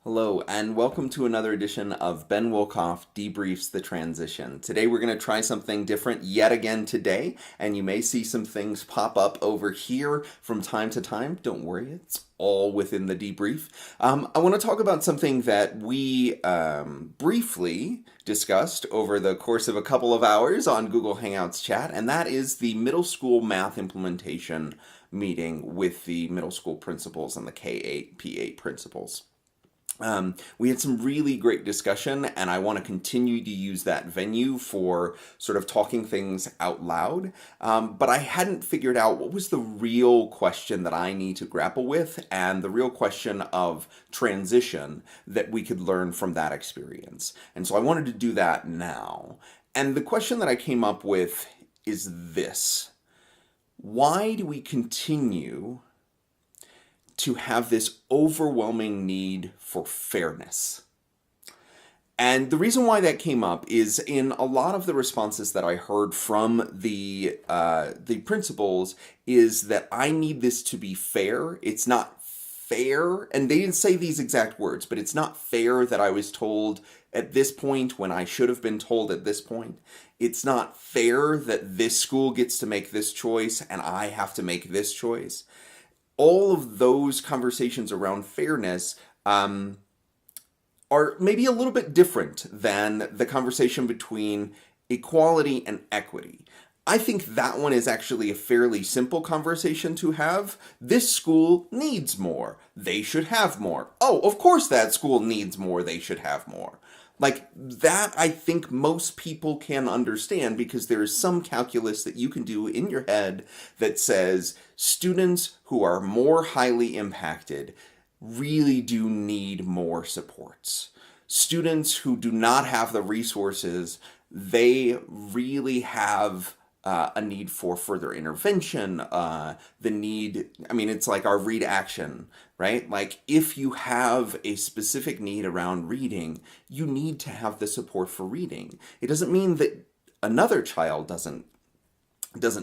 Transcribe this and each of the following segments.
Hello, and welcome to another edition of Ben Wolkoff Debriefs the Transition. Today we're going to try something different yet again today, and you may see some things pop up over here from time to time. Don't worry, it's all within the debrief. I want to talk about something that we briefly discussed over the course of a couple of hours on Google Hangouts chat, and that is the middle school math implementation meeting with the middle school principals and the K-8, P-8 principals. We had some really great discussion, and I want to continue to use that venue for sort of talking things out loud. But I hadn't figured out what was the real question that I need to grapple with, and the real question of transition that we could learn from that experience. And so I wanted to do that now. And the question that I came up with is this: why do we continue to have this overwhelming need for fairness? And the reason why that came up is in a lot of the responses that I heard from the principals is that I need this to be fair. It's not fair, and they didn't say these exact words, but it's not fair that I was told at this point when I should have been told at this point. It's not fair that this school gets to make this choice and I have to make this choice. All of those conversations around fairness are maybe a little bit different than the conversation between equality and equity. I think that one is actually a fairly simple conversation to have. This school needs more. They should have more. Oh, of course that school needs more. They should have more. Like that, I think most people can understand because there is some calculus that you can do in your head that says students who are more highly impacted really do need more supports. Students who do not have the resources, they really have a need for further intervention, the need, I mean, it's like our read action, right? Like if you have a specific need around reading, you need to have the support for reading. It doesn't mean that another child doesn't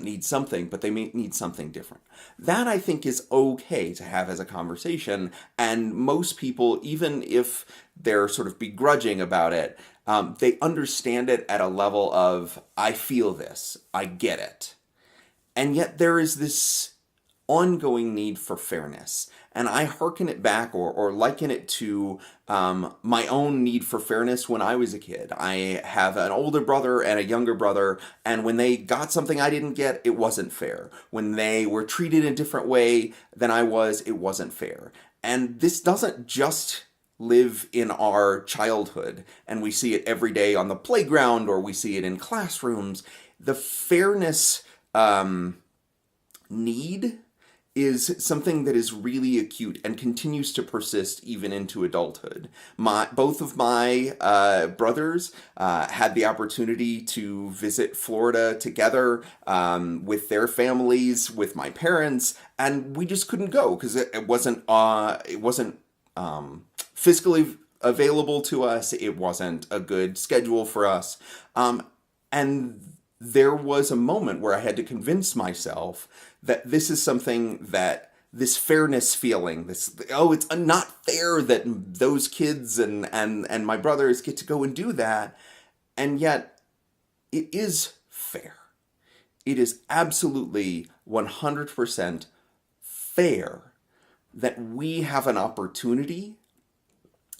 need something, but they may need something different. That I think is okay to have as a conversation, and most people, even if they're sort of begrudging about it, they understand it at a level of, I feel this, I get it. And yet there is this ongoing need for fairness. And I hearken it back or liken it to my own need for fairness when I was a kid. I have an older brother and a younger brother, and when they got something I didn't get, it wasn't fair. When they were treated in a different way than I was, it wasn't fair. And this doesn't just live in our childhood, and we see it every day on the playground or we see it in classrooms. The fairness need is something that is really acute and continues to persist even into adulthood. Both of my brothers had the opportunity to visit Florida together with their families, with my parents, and we just couldn't go because it wasn't fiscally available to us. It wasn't a good schedule for us, and there was a moment where I had to convince myself that this is something that this fairness feeling, this, oh, it's not fair that those kids and my brothers get to go and do that. And yet it is fair. It is absolutely 100% fair that we have an opportunity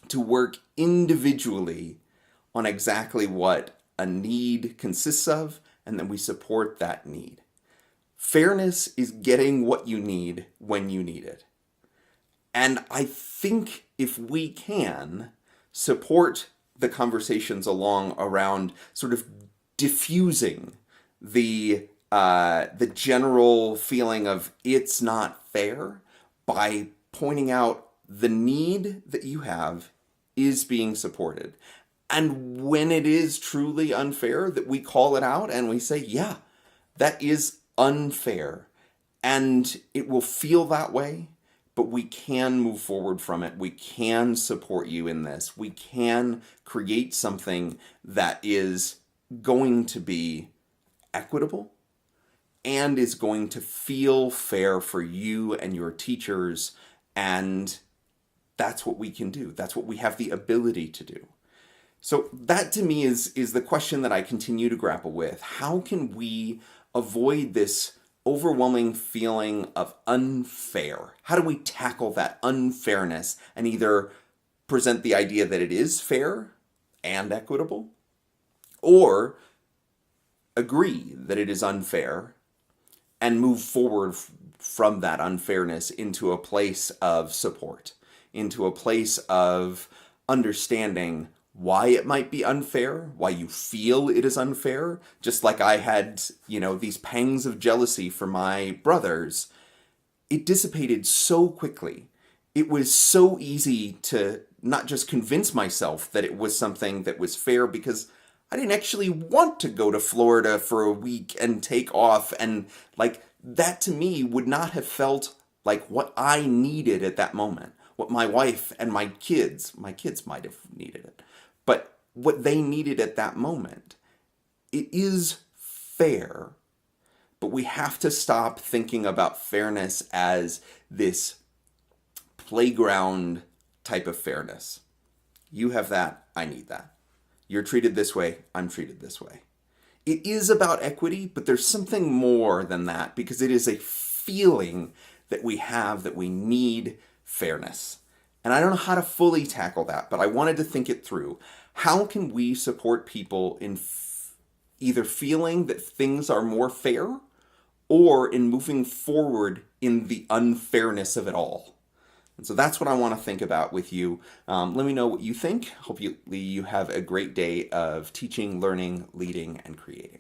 to work individually on exactly what a need consists of, and then we support that need. Fairness is getting what you need when you need it. And I think if we can support the conversations along around sort of diffusing the general feeling of it's not fair by pointing out the need that you have is being supported. And when it is truly unfair, that we call it out and we say, yeah, that is unfair. And it will feel that way, but we can move forward from it. We can support you in this. We can create something that is going to be equitable and is going to feel fair for you and your teachers and that's what we can do. That's what we have the ability to do. So that to me is the question that I continue to grapple with. How can we avoid this overwhelming feeling of unfair? How do we tackle that unfairness and either present the idea that it is fair and equitable, or agree that it is unfair and move forward from that unfairness into a place of support, into a place of understanding why it might be unfair, why you feel it is unfair. Just like I had, these pangs of jealousy for my brothers, it dissipated so quickly. It was so easy to not just convince myself that it was something that was fair, because I didn't actually want to go to Florida for a week and take off, and that to me would not have felt like what I needed at that moment, what my wife and my kids might have needed it, but what they needed at that moment. It is fair, but we have to stop thinking about fairness as this playground type of fairness. You have that, I need that. You're treated this way, I'm treated this way. It is about equity, but there's something more than that, because it is a feeling that we have that we need fairness. And I don't know how to fully tackle that, but I wanted to think it through. How can we support people in either feeling that things are more fair, or in moving forward in the unfairness of it all? And so that's what I want to think about with you. Let me know what you think. Hopefully you have a great day of teaching, learning, leading, and creating.